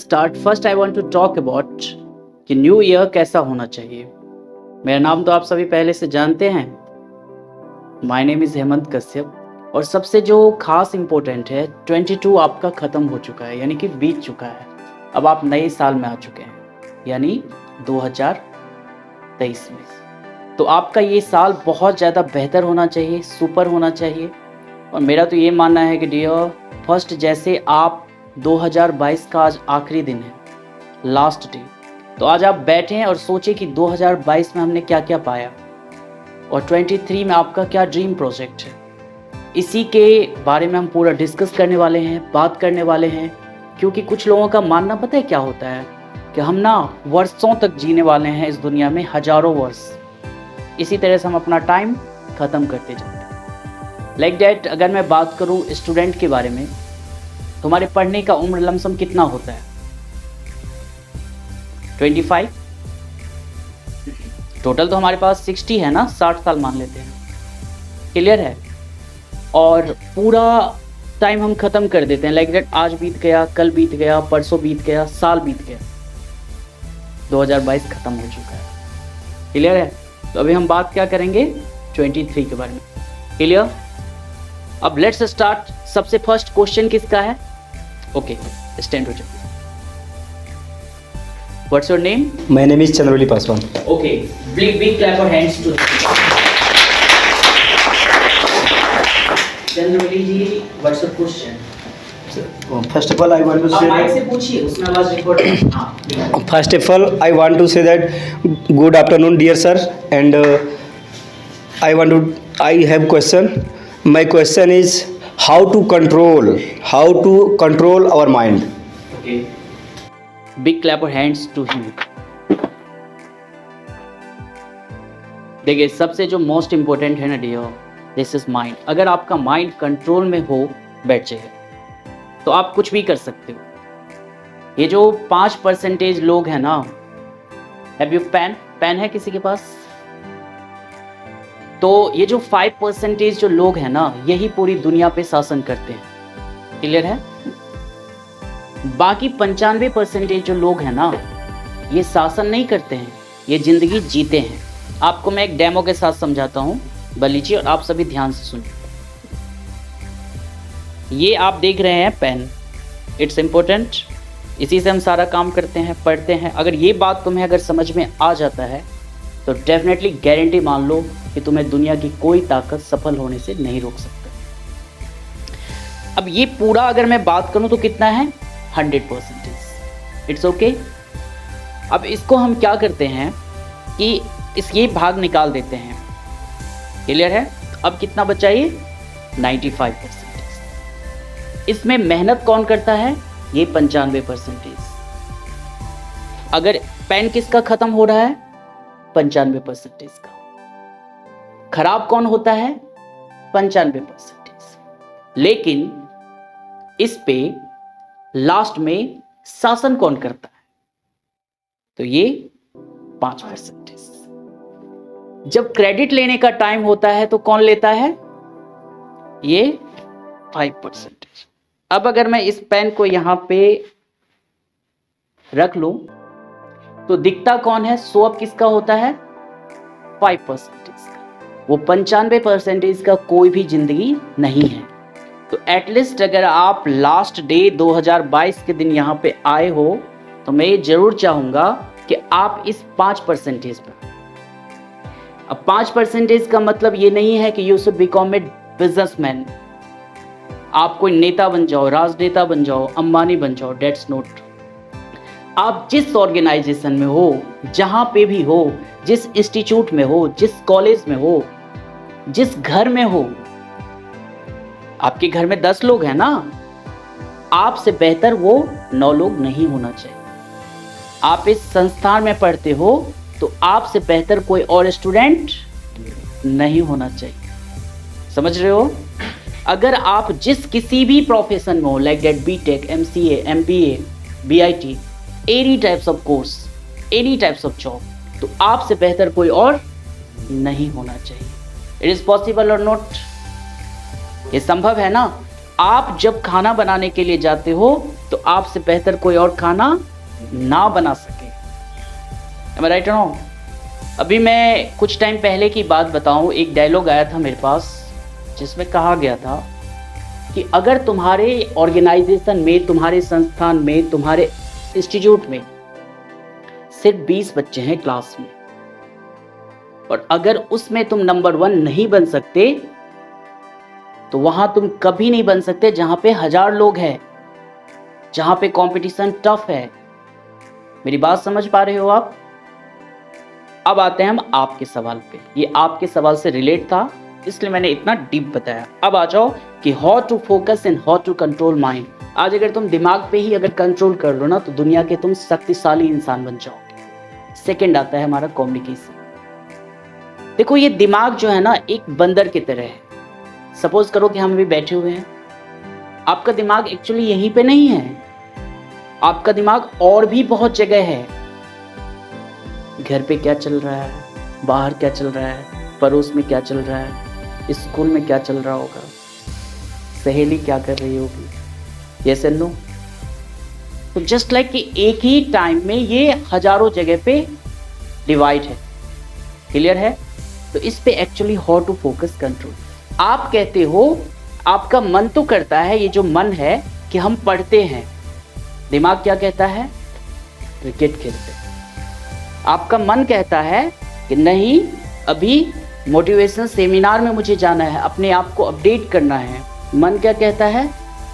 start, first I want to talk about कि new year कैसा होना चाहिए। मेरा नाम तो आप सभी पहले से जानते हैं, my name is Hemant Kashyap. और सबसे जो खास इम्पोर्टेंट है, 22 आपका ख़त्म हो चुका है, यानी कि बीत चुका है। अब आप नए साल में आ चुके हैं, यानी 2023 में। तो आपका ये साल बहुत ज़्यादा बेहतर होना चाहिए, सुपर होना चाहिए। और मेरा तो ये मानना है कि डियर फर्स्ट, जैसे आप 2022 का आज आखिरी दिन है, लास्ट डे, तो आज आप बैठें और सोचें कि 2022 में हमने क्या क्या पाया और 23 में आपका क्या ड्रीम प्रोजेक्ट है। इसी के बारे में हम पूरा डिस्कस करने वाले हैं, बात करने वाले हैं। क्योंकि कुछ लोगों का मानना पता है क्या होता है कि हम ना वर्षों तक जीने वाले हैं इस दुनिया में, हजारों वर्ष। इसी तरह से हम अपना टाइम ख़त्म करते जाते हैं। लाइक दैट, अगर मैं बात करूं स्टूडेंट के बारे में, तुम्हारे पढ़ने का उम्र लमसम कितना होता है? 25। टोटल तो हमारे पास 60 है ना, 60 साल मान लेते हैं। क्लियर है? और पूरा टाइम हम ख़त्म कर देते हैं। लाइक दैट, आज बीत गया, कल बीत गया, परसों बीत गया, साल बीत गया, 2022 ख़त्म हो चुका है। क्लियर है? तो अभी हम बात क्या करेंगे? 23 के बारे में। क्लियर? अब लेट्स स्टार्ट। सबसे फर्स्ट क्वेश्चन किसका है? ओके, स्टैंड हो जाओ। What's your name? My name is Chandrauli Paswan. Okay, big clap for hands to Chandravali ji. What's your question? First of all, I want to आप say माइक that, से पूछिए, उसमें आवाज रिकॉर्ड है। हाँ, first of all, I want to say that good afternoon, dear sir, and I have question. My question is how to control our mind. Okay, big clap for hands to him. देखिए, सबसे जो most important है ना dear, this is mind. अगर आपका mind control में हो, बैठ जाए, तो आप कुछ भी कर सकते हो। ये जो 5% लोग हैं ना, हैव यू पेन है किसी के पास? तो ये जो 5% जो लोग हैं ना, यही पूरी दुनिया पे शासन करते हैं। क्लियर है? बाकी 95% जो लोग हैं ना, ये शासन नहीं करते हैं, ये जिंदगी जीते हैं। आपको मैं एक डेमो के साथ समझाता हूँ, बलीजी, और आप सभी ध्यान से सुनिए। ये आप देख रहे हैं पेन, इट्स इम्पोर्टेंट। इसी से हम सारा काम करते हैं, पढ़ते हैं। अगर ये बात तुम्हें अगर समझ में आ जाता है तो डेफिनेटली गारंटी मान लो कि तुम्हें दुनिया की कोई ताकत सफल होने से नहीं रोक सकता। अब ये पूरा अगर मैं बात करूं तो कितना है? 100%। It's okay. अब इसको हम क्या करते हैं कि ये भाग निकाल देते हैं। क्लियर है? अब कितना बचा ये? 95%। इसमें मेहनत कौन करता है? ये 95%। अगर पेन किसका खत्म हो रहा है? 95% का। खराब कौन होता है? 95%। लेकिन इस पे लास्ट में शासन कौन करता है? तो ये 5%। जब क्रेडिट लेने का टाइम होता है तो कौन लेता है? ये 5%। अब अगर मैं इस पेन को यहां पे रख लूं तो दिखता कौन है? शो अप किसका होता है? 5% का। वो 95% का कोई भी जिंदगी नहीं है। तो एटलीस्ट अगर आप लास्ट डे 2022 के दिन यहाँ पे आए हो, तो मैं ये जरूर चाहूँगा कि आप इस 5% पर। अब 5% का मतलब ये नहीं है कि you should become a businessman, आप कोई नेता बन जाओ, राजनेता बन जाओ, अंबानी बन जाओ। That's not. आप जिस ऑर्गेनाइजेशन में हो, जहाँ पे भी हो, जिस इंस्टीट्यूट में हो, जिस कॉलेज में हो, जिस घर में हो, आपके घर में 10 लोग हैं ना, आपसे बेहतर वो 9 लोग नहीं होना चाहिए। आप इस संस्थान में पढ़ते हो तो आपसे बेहतर कोई और स्टूडेंट नहीं होना चाहिए। समझ रहे हो? अगर आप जिस किसी भी प्रोफेशन में हो, like that BTech, MCA, MBA, BIT, any types of course, any types of job, तो आपसे बेहतर कोई और नहीं होना चाहिए। इट इज पॉसिबल और नॉट? ये संभव है ना? आप जब खाना बनाने के लिए जाते हो तो आपसे बेहतर कोई और खाना ना बना सके। Am I right or wrong? अभी मैं कुछ टाइम पहले की बात बताऊं, एक डायलॉग आया था मेरे पास जिसमें कहा गया था कि अगर तुम्हारे ऑर्गेनाइजेशन में, तुम्हारे संस्थान में, तुम्हारे इंस्टीट्यूट में सिर्फ 20 बच्चे हैं क्लास में, और अगर उसमें तुम नंबर 1 नहीं बन सकते, तो वहां तुम कभी नहीं बन सकते जहां पे 1000 लोग हैं, जहां पे कंपटीशन टफ है। मेरी बात समझ पा रहे हो आप? अब आते हैं हम आपके सवाल पे। ये आपके सवाल से रिलेट था, इसलिए मैंने इतना डीप बताया। अब आ जाओ कि how to focus and how to control mind. आज अगर तुम दिमाग पे ही अगर कंट्रोल कर लो ना, तो दुनिया के तुम शक्तिशाली इंसान बन जाओगे। सेकंड आता है हमारा कम्युनिकेशन। देखो, ये दिमाग जो है ना, एक बंदर की तरह है। सपोज करो कि हम अभी बैठे हुए हैं, आपका दिमाग एक्चुअली यहीं पे नहीं है, आपका दिमाग और भी बहुत जगह है। घर पे क्या चल रहा है, बाहर क्या चल रहा है, पड़ोस में क्या चल रहा है, स्कूल में क्या चल रहा होगा, सहेली क्या कर रही होगी, यस एंड नो। तो जस्ट लाइक कि एक ही टाइम में ये हजारों जगह पे डिवाइड है। क्लियर है? तो इस पे actually how to focus control. आप कहते हो, आपका मन तो करता है, ये जो मन है कि हम पढ़ते हैं, दिमाग क्या कहता है? क्रिकेट खेलते हैं। आपका मन कहता है कि नहीं, अभी मोटिवेशनल सेमिनार में मुझे जाना है, अपने आप को अपडेट करना है। मन क्या कहता है?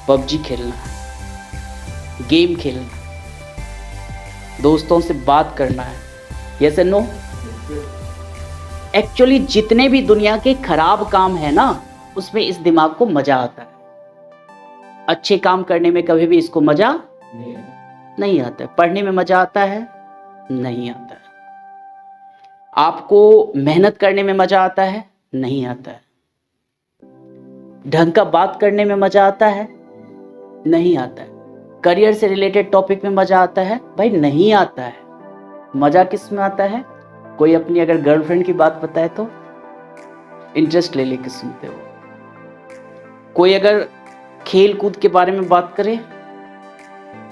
पबजी खेलना है, गेम खेलना है, दोस्तों से बात करना है, यस एंड नो। एक्चुअली जितने भी दुनिया के खराब काम है ना, उसमें इस दिमाग को मजा आता है। अच्छे काम करने में कभी भी इसको मजा नहीं आता है। पढ़ने में मजा आता है? नहीं आता है। आपको मेहनत करने में मजा आता है? नहीं आता है। ढंग का बात करने में मजा आता है? नहीं आता है। करियर से रिलेटेड टॉपिक में मजा आता है? भाई नहीं आता है। मजा किस में आता है? कोई अपनी अगर गर्लफ्रेंड की बात बताए तो इंटरेस्ट ले लेके सुनते हो। कोई अगर खेल कूद के बारे में बात करे,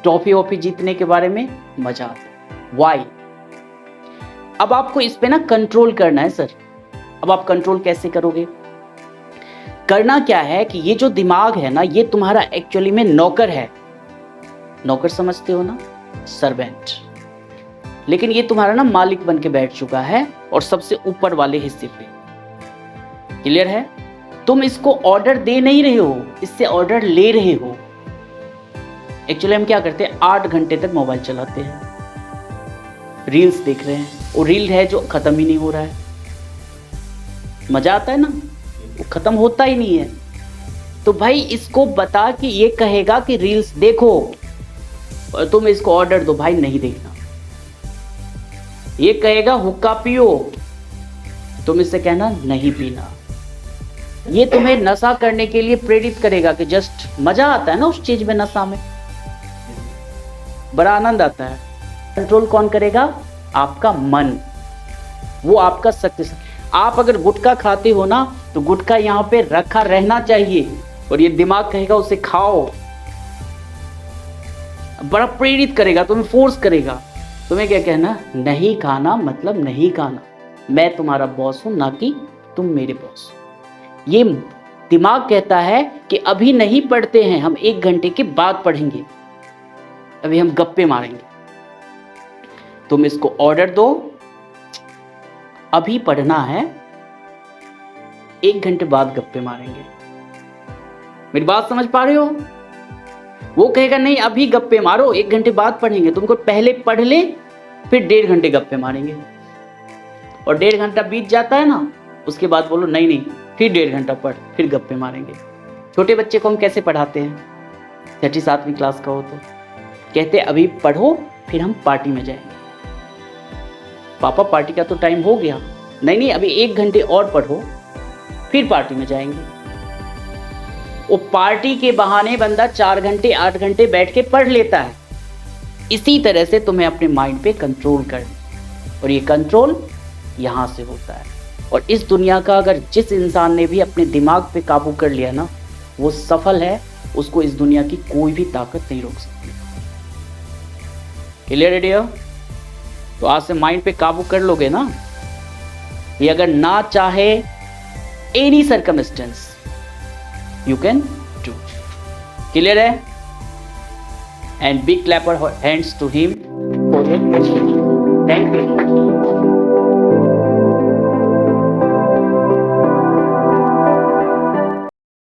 ट्रॉफी वॉफी जीतने के बारे में मजा आता है। वाई? अब आपको इस पे ना कंट्रोल करना है सर। अब आप कंट्रोल कैसे करोगे? करना क्या है कि ये जो दिमाग है ना, ये तुम्हारा एक्चुअली में नौकर है। नौकर समझते हो ना? सर्वेंट। लेकिन ये तुम्हारा ना मालिक बन के बैठ चुका है, और सबसे ऊपर वाले हिस्से पे। क्लियर है? तुम इसको ऑर्डर दे नहीं रहे हो, इससे ऑर्डर ले रहे हो। एक्चुअली हम क्या करते हैं, 8 घंटे तक मोबाइल चलाते हैं, रील्स देख रहे हैं, वो रील है जो खत्म ही नहीं हो रहा है। मजा आता है ना, वो खत्म होता ही नहीं है। तो भाई इसको बता कि ये कहेगा कि रील्स देखो, और तुम इसको ऑर्डर दो, भाई नहीं देखना। ये कहेगा हुक्का पियो, तुम इससे कहना नहीं पीना। ये तुम्हें नशा करने के लिए प्रेरित करेगा कि जस्ट मजा आता है ना उस चीज में, नशा में बड़ा आनंद आता है। कंट्रोल कौन करेगा? आपका मन। वो आपका शक्ति। आप अगर गुटखा खाते हो ना, तो गुटखा यहाँ पे रखा रहना चाहिए, और ये दिमाग कहेगा उसे खाओ। बड़ा प्रेरित करेगा, तुम्हें फोर्स करेगा। तुम्हें क्या कहना? नहीं खाना मतलब नहीं खाना। मैं तुम्हारा बॉस हूं, ना कि तुम मेरे बॉस। ये दिमाग कहता है कि अभी नहीं पढ़ते हैं, हम 1 घंटे के बाद पढ़ेंगे, अभी हम गप्पे मारेंगे। तुम इसको ऑर्डर दो, अभी पढ़ना है, 1 घंटे बाद गप्पे मारेंगे। मेरी बात समझ पा रहे हो? वो कहेगा नहीं अभी गप्पे मारो, 1 घंटे बाद पढ़ेंगे। तुमको पहले पढ़ ले, फिर 1.5 घंटे गप्पे मारेंगे। और 1.5 घंटा बीत जाता है ना, उसके बाद बोलो नहीं नहीं, फिर 1.5 घंटा पढ़, फिर गप्पे मारेंगे। छोटे बच्चे को हम कैसे पढ़ाते हैं? 6वीं 7वीं क्लास का हो तो कहते अभी पढ़ो, फिर हम पार्टी में जाएंगे। पापा पार्टी का तो टाइम हो गया। नहीं नहीं, अभी 1 घंटे और पढ़ो, फिर पार्टी में जाएंगे। वो पार्टी के बहाने बंदा 4 घंटे 8 घंटे बैठ के पढ़ लेता है। इसी तरह से तुम्हें अपने माइंड पे कंट्रोल करना, और ये कंट्रोल यहाँ से होता है। और इस दुनिया का अगर जिस इंसान ने भी अपने दिमाग पे काबू कर लिया ना, वो सफल है। उसको इस दुनिया की कोई भी ताकत नहीं रोक सकती। क्लियर है डियर? तो आज से माइंड पे काबू कर लोगे ना ये अगर ना चाहे any circumstance you can do. Clear है? And big clap for hands to him. Thank you.